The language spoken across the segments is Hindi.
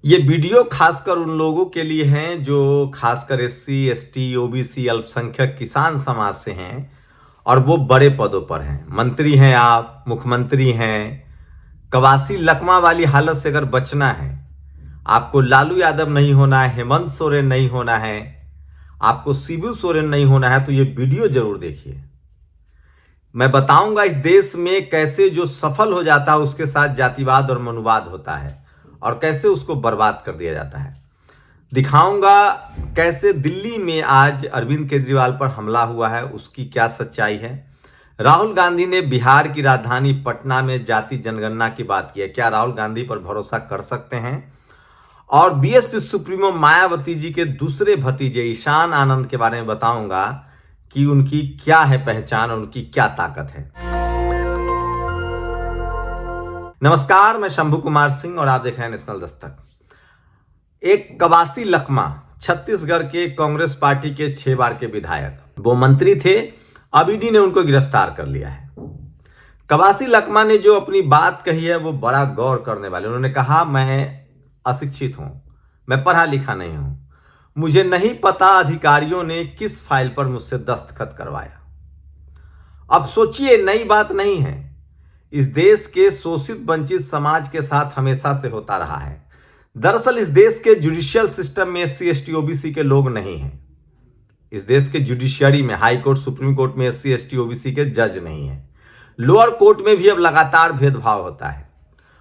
ये वीडियो खासकर उन लोगों के लिए हैं जो खासकर एससी, एसटी, ओबीसी, अल्पसंख्यक, किसान समाज से हैं और वो बड़े पदों पर हैं। मंत्री हैं, आप मुख्यमंत्री हैं। कवासी लकमा वाली हालत से अगर बचना है, आपको लालू यादव नहीं होना है, हेमंत सोरेन नहीं होना है, आपको शिबू सोरेन नहीं होना है, तो ये वीडियो जरूर देखिए। मैं बताऊंगा इस देश में कैसे जो सफल हो जाता है उसके साथ जातिवाद और मनुवाद होता है और कैसे उसको बर्बाद कर दिया जाता है। दिखाऊंगा कैसे दिल्ली में आज अरविंद केजरीवाल पर हमला हुआ है, उसकी क्या सच्चाई है। राहुल गांधी ने बिहार की राजधानी पटना में जाति जनगणना की बात की है, क्या राहुल गांधी पर भरोसा कर सकते हैं? और बीएसपी सुप्रीमो मायावती जी के दूसरे भतीजे ईशान आनंद के बारे में बताऊंगा कि उनकी क्या है पहचान और उनकी क्या ताकत है। नमस्कार, मैं शंभू कुमार सिंह और आप देख रहे हैं नेशनल दस्तक। एक कवासी लकमा छत्तीसगढ़ के कांग्रेस पार्टी के 6 बार के विधायक, वो मंत्री थे, अब ईडी ने उनको गिरफ्तार कर लिया है। कवासी लकमा ने जो अपनी बात कही है वो बड़ा गौर करने वाले। उन्होंने कहा, मैं अशिक्षित हूं, मैं पढ़ा लिखा नहीं हूं, मुझे नहीं पता अधिकारियों ने किस फाइल पर मुझसे दस्तखत करवाया। अब सोचिए, नई बात नहीं है, इस देश के शोषित वंचित समाज के साथ हमेशा से होता रहा है। दरअसल इस देश के जुडिशियल सिस्टम में एससी, एसटी, ओबीसी के लोग नहीं हैं। इस देश के जुडिशियरी में, हाई कोर्ट, सुप्रीम कोर्ट में एससी, एसटी, ओबीसी के जज नहीं है। लोअर कोर्ट में भी अब लगातार भेदभाव होता है।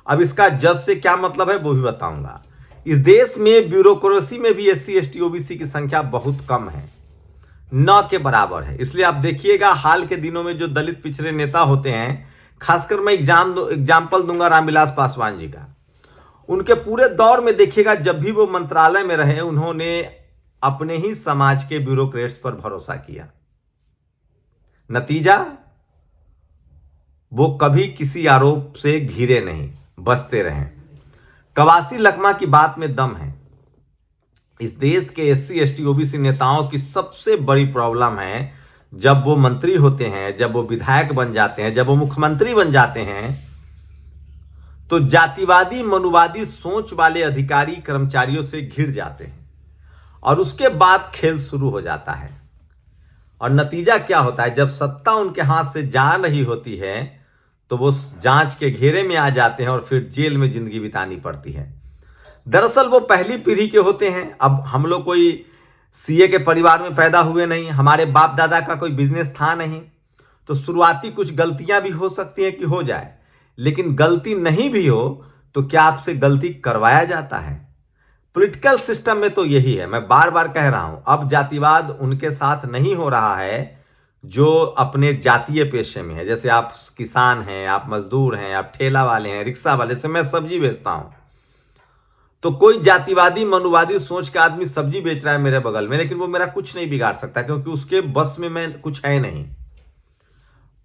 अब इसका जज से क्या मतलब है वो भी बताऊंगा। इस देश में ब्यूरोक्रेसी में भी एससी, एसटी, ओबीसी की संख्या बहुत कम है, न के बराबर है। इसलिए आप देखिएगा हाल के दिनों में जो दलित पिछड़े नेता होते हैं, खासकर मैं एग्जाम्पल दूंगा रामविलास पासवान जी का। उनके पूरे दौर में देखिएगा, जब भी वो मंत्रालय में रहे, उन्होंने अपने ही समाज के ब्यूरोक्रेट्स पर भरोसा किया। नतीजा, वो कभी किसी आरोप से घिरे नहीं, बचते रहे। कवासी लकमा की बात में दम है। इस देश के एससी, एसटी, ओबीसी नेताओं की सबसे बड़ी प्रॉब्लम है, जब वो मंत्री होते हैं, जब वो विधायक बन जाते हैं, जब वो मुख्यमंत्री बन जाते हैं, तो जातिवादी मनुवादी सोच वाले अधिकारी कर्मचारियों से घिर जाते हैं और उसके बाद खेल शुरू हो जाता है। और नतीजा क्या होता है, जब सत्ता उनके हाथ से जा रही होती है तो वो जांच के घेरे में आ जाते हैं और फिर जेल में जिंदगी बितानी पड़ती है। दरअसल वो पहली पीढ़ी के होते हैं। अब हम लोग कोई सीए के परिवार में पैदा हुए नहीं, हमारे बाप दादा का कोई बिजनेस था नहीं, तो शुरुआती कुछ गलतियां भी हो सकती हैं कि हो जाए, लेकिन गलती नहीं भी हो तो क्या आपसे गलती करवाया जाता है? पॉलिटिकल सिस्टम में तो यही है। मैं बार बार कह रहा हूं, अब जातिवाद उनके साथ नहीं हो रहा है जो अपने जातीय पेशे में है। जैसे आप किसान हैं, आप मजदूर हैं, आप ठेला वाले हैं, रिक्शा वाले से मैं सब्जी बेचता हूं, तो कोई जातिवादी मनुवादी सोच का आदमी सब्जी बेच रहा है मेरे बगल में, लेकिन वो मेरा कुछ नहीं बिगाड़ सकता क्योंकि उसके बस में मैं कुछ है नहीं।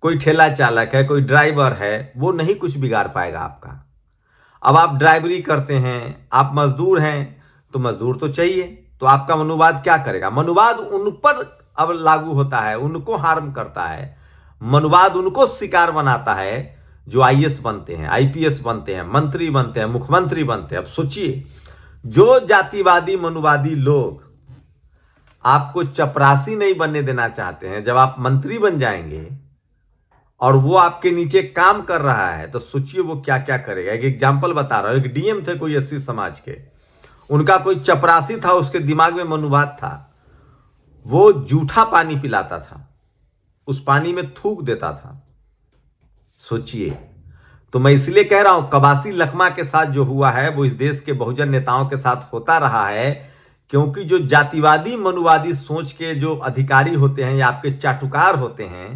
कोई ठेला चालक है, कोई ड्राइवर है, वो नहीं कुछ बिगाड़ पाएगा आपका। अब आप ड्राइवरी करते हैं, आप मजदूर हैं, तो मजदूर तो चाहिए, तो आपका मनुवाद क्या करेगा? मनुवाद उन पर अब लागू होता है, उनको हार्म करता है। मनुवाद उनको शिकार बनाता है जो आईएएस बनते हैं, आईपीएस बनते हैं, मंत्री बनते हैं, मुख्यमंत्री बनते हैं। अब सोचिए, जो जातिवादी मनुवादी लोग आपको चपरासी नहीं बनने देना चाहते हैं, जब आप मंत्री बन जाएंगे और वो आपके नीचे काम कर रहा है, तो सोचिए वो क्या क्या करेगा। एक एग्जाम्पल बता रहा हूं, एक डीएम थे कोई एससी समाज के, उनका कोई चपरासी था, उसके दिमाग में मनुवाद था, वो जूठा पानी पिलाता था, उस पानी में थूक देता था। सोचिए। तो मैं इसलिए कह रहा हूं, कवासी लकमा के साथ जो हुआ है वो इस देश के बहुजन नेताओं के साथ होता रहा है, क्योंकि जो जातिवादी मनुवादी सोच के जो अधिकारी होते हैं या आपके चाटुकार होते हैं,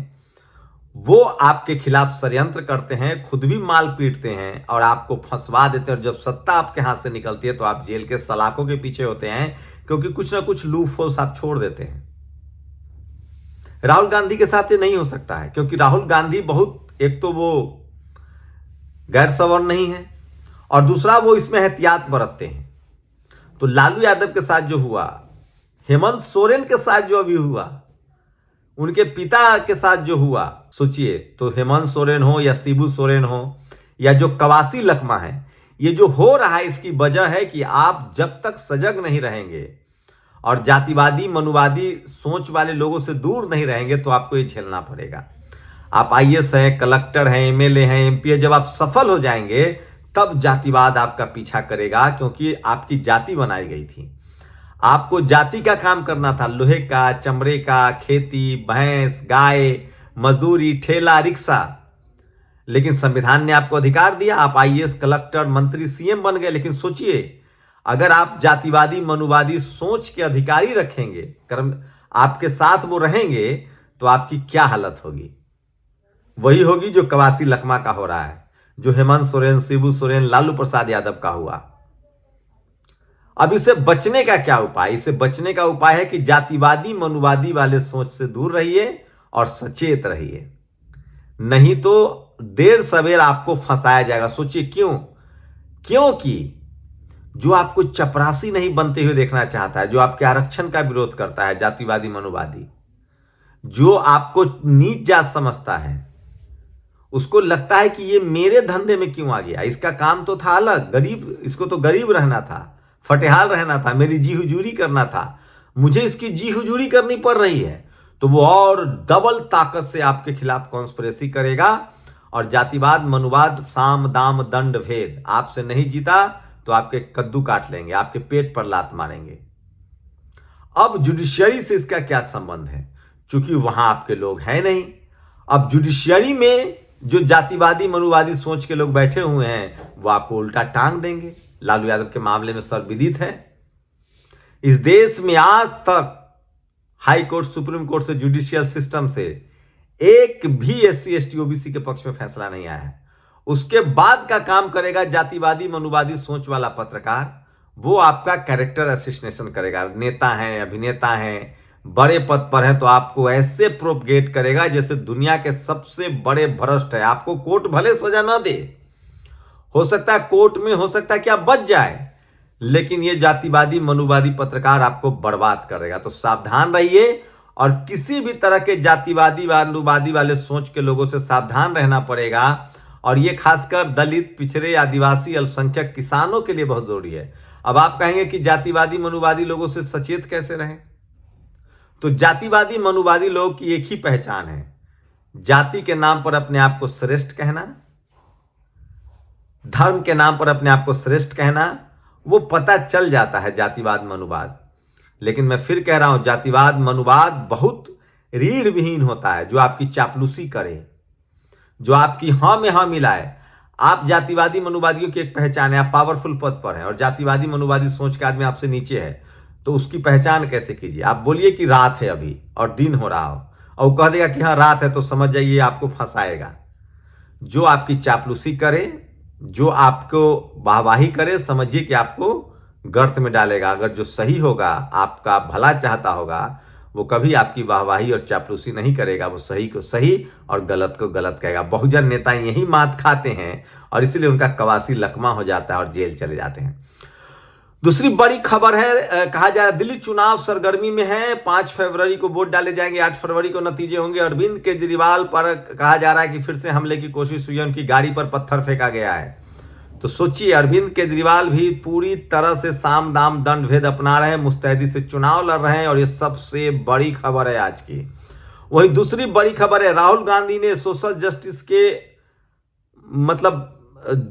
वो आपके खिलाफ षड्यंत्र करते हैं, खुद भी माल पीटते हैं और आपको फंसवा देते हैं। और जब सत्ता आपके हाथ से निकलती है तो आप जेल के सलाखों के पीछे होते हैं, क्योंकि कुछ ना कुछ लूप होल्स आप छोड़ देते हैं। राहुल गांधी के साथ ये नहीं हो सकता है, क्योंकि राहुल गांधी बहुत, एक तो वो गैर सवर्ण नहीं है और दूसरा वो इसमें एहतियात बरतते हैं। तो लालू यादव के साथ जो हुआ, हेमंत सोरेन के साथ जो अभी हुआ, उनके पिता के साथ जो हुआ, सोचिए। तो हेमंत सोरेन हो या शिबू सोरेन हो या जो कवासी लकमा है, ये जो हो रहा है इसकी वजह है कि आप जब तक सजग नहीं रहेंगे और जातिवादी मनुवादी सोच वाले लोगों से दूर नहीं रहेंगे तो आपको ये झेलना पड़ेगा। आप आईएएस हैं, कलेक्टर हैं, एमएलए हैं, एमपी है, जब आप सफल हो जाएंगे तब जातिवाद आपका पीछा करेगा, क्योंकि आपकी जाति बनाई गई थी। आपको जाति का काम करना था, लोहे का, चमड़े का, खेती, भैंस, गाय, मजदूरी, ठेला, रिक्शा। लेकिन संविधान ने आपको अधिकार दिया, आप आईएएस, कलेक्टर, मंत्री, सीएम बन गए। लेकिन सोचिए, अगर आप जातिवादी मनुवादी सोच के अधिकारी रखेंगे, कर्म आपके साथ वो रहेंगे, तो आपकी क्या हालत होगी? वही होगी जो कवासी लखमा का हो रहा है, जो हेमंत सोरेन, शिबू सोरेन, लालू प्रसाद यादव का हुआ। अब इससे बचने का क्या उपाय? इससे बचने का उपाय है कि जातिवादी मनुवादी वाले सोच से दूर रहिए और सचेत रहिए, नहीं तो देर सवेर आपको फंसाया जाएगा। सोचिए क्यों? क्योंकि जो आपको चपरासी नहीं बनते हुए देखना चाहता है, जो आपके आरक्षण का विरोध करता है, जातिवादी मनुवादी, जो आपको नीच जात समझता है, उसको लगता है कि ये मेरे धंधे में क्यों आ गया, इसका काम तो था अलग, गरीब, इसको तो गरीब रहना था, फटेहाल रहना था, मेरी जी हुजूरी करना था, मुझे इसकी जी हुजूरी करनी पड़ रही है, तो वो और डबल ताकत से आपके खिलाफ कॉन्स्पिरेसी करेगा। और जातिवाद मनुवाद साम दाम दंड भेद आपसे नहीं जीता तो आपके कद्दू काट लेंगे, आपके पेट पर लात मारेंगे। अब जुडिशियरी से इसका क्या संबंध है? क्योंकि वहां आपके लोग हैं नहीं। अब जुडिशियरी में जो जातिवादी मनुवादी सोच के लोग बैठे हुए हैं वो आपको उल्टा टांग देंगे। लालू यादव के मामले में सर्वविदित है। इस देश में आज तक हाई कोर्ट, सुप्रीम कोर्ट से, जुडिशियल सिस्टम से एक भी एससी एसटी ओबीसी के पक्ष में फैसला नहीं आया है। उसके बाद का काम करेगा जातिवादी मनुवादी सोच वाला पत्रकार, वो आपका कैरेक्टर असैसिनेशन करेगा। नेता हैं, अभिनेता हैं, बड़े पद पर हैं, तो आपको ऐसे प्रोपगेट करेगा जैसे दुनिया के सबसे बड़े भ्रष्ट है। आपको कोर्ट भले सजा ना दे, हो सकता है कोर्ट में, हो सकता है कि आप बच जाए, लेकिन ये जातिवादी मनुवादी पत्रकार आपको बर्बाद कर देगा। तो सावधान रहिए और किसी भी तरह के जातिवादी मनुवादी वाले सोच के लोगों से सावधान रहना पड़ेगा। और ये खासकर दलित, पिछड़े, आदिवासी, अल्पसंख्यक, किसानों के लिए बहुत जरूरी है। अब आप कहेंगे कि जातिवादी मनुवादी लोगों से सचेत कैसे रहें? तो जातिवादी मनुवादी लोगों की एक ही पहचान है, जाति के नाम पर अपने आप को श्रेष्ठ कहना, धर्म के नाम पर अपने आप को श्रेष्ठ कहना। वो पता चल जाता है जातिवाद मनुवाद। लेकिन मैं फिर कह रहा हूं, जातिवाद मनुवाद बहुत रीढ़ विहीन होता है, जो आपकी चापलूसी करे, जो आपकी हां में हां मिलाए। आप जातिवादी मनुवादियों की एक पहचान है, आप पावरफुल पद पर हैं और जातिवादी मनुवादी सोच के आदमी आपसे नीचे है, तो उसकी पहचान कैसे कीजिए? आप बोलिए कि रात है अभी और दिन हो रहा हो, और वो कह देगा कि हाँ रात है, तो समझ जाइए आपको फंसाएगा। जो आपकी चापलूसी करे, जो आपको वाहवाही करे, समझिए कि आपको गर्त में डालेगा। अगर जो सही होगा, आपका भला चाहता होगा, वो कभी आपकी वाहवाही और चापलूसी नहीं करेगा। वो सही को सही और गलत को गलत कहेगा। बहुजन नेता यही मात खाते हैं और इसीलिए उनका कवासी लकमा हो जाता है और जेल चले जाते हैं। दूसरी बड़ी खबर है, कहा जा रहा है दिल्ली चुनाव सरगर्मी में है। 5 फरवरी को वोट डाले जाएंगे, 8 फरवरी को नतीजे होंगे। अरविंद केजरीवाल पर कहा जा रहा है कि फिर से हमले की कोशिश हुई है, उनकी गाड़ी पर पत्थर फेंका गया है। तो सोचिए, अरविंद केजरीवाल भी पूरी तरह से साम दाम दंड भेद अपना रहे हैं, मुस्तैदी से चुनाव लड़ रहे हैं, और ये सबसे बड़ी खबर है आज की। वहीं दूसरी बड़ी खबर है, राहुल गांधी ने सोशल जस्टिस के मतलब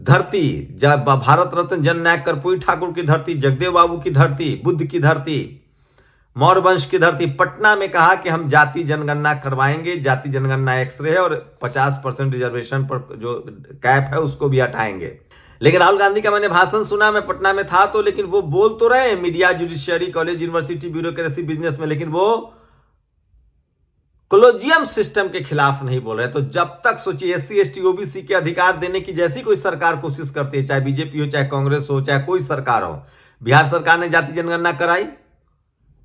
धरती, जब भारत रत्न जननायक कर्पूरी ठाकुर की धरती, जगदेव बाबू की धरती, बुद्ध की धरती, मौर्य वंश की धरती पटना में कहा कि हम जाति जनगणना करवाएंगे। जाति जनगणना एक्सरे है और 50% रिजर्वेशन पर जो कैप है उसको भी हटाएंगे। लेकिन राहुल गांधी का मैंने भाषण सुना, मैं पटना में था, तो लेकिन वो बोल तो रहे हैं media, judiciary, college, university, bureaucracy, business में, लेकिन वो कॉलेजियम सिस्टम के खिलाफ नहीं बोल रहे। तो जब तक सोचिए एससी एसटी ओबीसी के अधिकार देने की जैसी कोई सरकार कोशिश करती है, चाहे बीजेपी हो, चाहे कांग्रेस हो, चाहे कोई सरकार हो। बिहार सरकार ने जाति जनगणना कराई,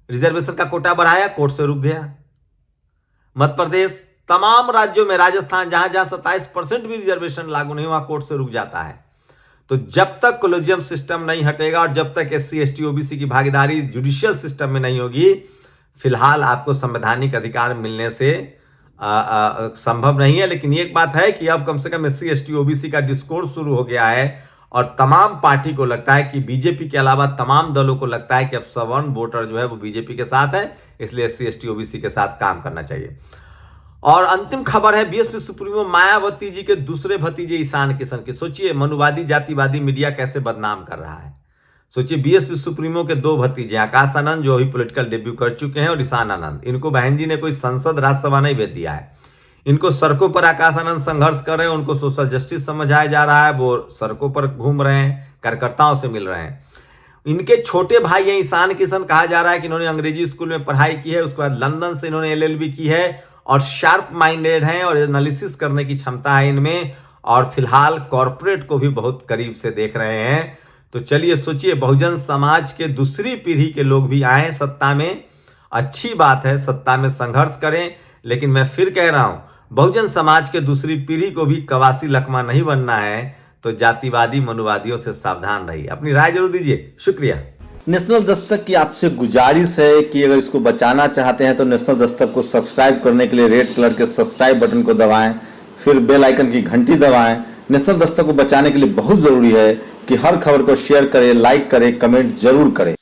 रिजर्वेशन का कोटा बढ़ाया, कोर्ट से रुक गया। मध्य प्रदेश, तमाम राज्यों में, राजस्थान, जहां जहां 27% भी रिजर्वेशन लागू नहीं हुआ, कोर्ट से रुक जाता है। तो जब तक कॉलेजियम सिस्टम नहीं हटेगा और जब तक एससी एसटी ओबीसी की भागीदारी जुडिशियल सिस्टम में नहीं होगी, फिलहाल आपको संवैधानिक अधिकार मिलने से संभव नहीं है। लेकिन एक बात है कि अब कम से कम एससी एसटी ओबीसी का डिस्कोर्स शुरू हो गया है और तमाम पार्टी को लगता है कि बीजेपी के अलावा तमाम दलों को लगता है कि अब सवर्ण वोटर जो है वो बीजेपी के साथ है, इसलिए SC ST OBC के साथ काम करना चाहिए। और अंतिम खबर है बीएसपी सुप्रीमो मायावती जी के दूसरे भतीजे ईशान किशन की। सोचिए मनुवादी जातिवादी मीडिया कैसे बदनाम कर रहा है। सोचिए बीएसपी सुप्रीमो के दो भतीजे आकाश आनंद जो अभी पॉलिटिकल डेब्यू कर चुके हैं और ईशान आनंद, इनको बहन जी ने कोई संसद राज्यसभा नहीं भेज दिया है। इनको सड़कों पर आकाश आनंद संघर्ष कर रहे हैं, उनको सोशल जस्टिस समझाया जा रहा है, वो सड़कों पर घूम रहे हैं, कार्यकर्ताओं से मिल रहे हैं। इनके छोटे भाई हैं ईशान किशन, कहा जा रहा है कि इन्होंने अंग्रेजी स्कूल में पढ़ाई की है, उसके बाद लंदन से इन्होंने LLB की है और शार्प माइंडेड हैं और एनालिसिस करने की क्षमता है इनमें, और फिलहाल कॉरपोरेट को भी बहुत करीब से देख रहे हैं। तो चलिए सोचिए बहुजन समाज के दूसरी पीढ़ी के लोग भी आए सत्ता में, अच्छी बात है, सत्ता में संघर्ष करें, लेकिन मैं फिर कह रहा हूं बहुजन समाज के दूसरी पीढ़ी को भी कवासी लकमा नहीं बनना है, तो जातिवादी मनुवादियों से सावधान रहिए। अपनी राय जरूर दीजिए, शुक्रिया। नेशनल दस्तक की आपसे गुजारिश है कि अगर इसको बचाना चाहते हैं तो नेशनल दस्तक को सब्सक्राइब करने के लिए रेड कलर के सब्सक्राइब बटन को दबाएं, फिर बेल आइकन की घंटी दबाएं। नेशनल दस्तक को बचाने के लिए बहुत जरूरी है कि हर खबर को शेयर करें, लाइक करें, कमेंट जरूर करें।